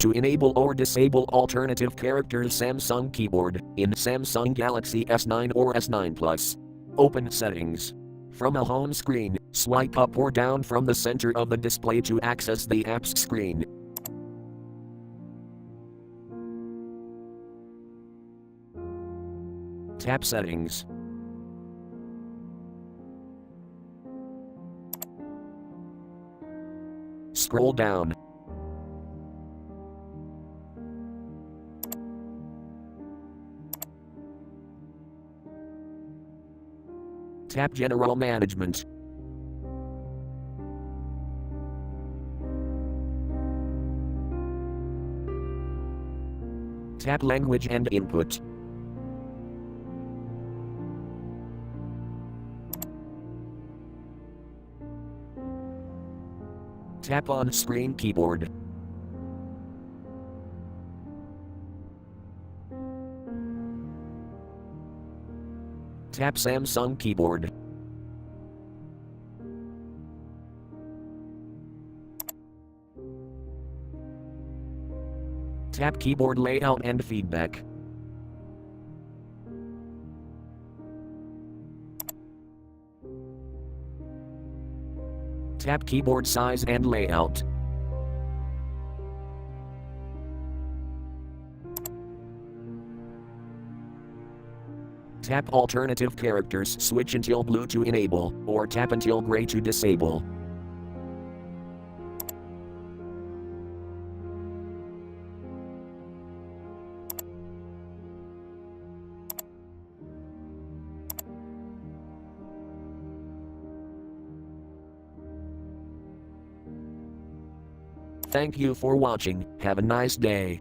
To enable or disable alternative characters Samsung keyboard in Samsung Galaxy S9 or S9 Plus. Open Settings. From a home screen, swipe up or down from the center of the display to access the apps screen. Tap Settings. Scroll down. Tap General Management. Tap Language and Input. Tap on Screen Keyboard. Tap Samsung Keyboard. Tap Keyboard Layout and Feedback. Tap Keyboard Size and Layout. Tap Alternative Characters, switch until blue to enable, or tap until gray to disable. Thank you for watching. Have a nice day.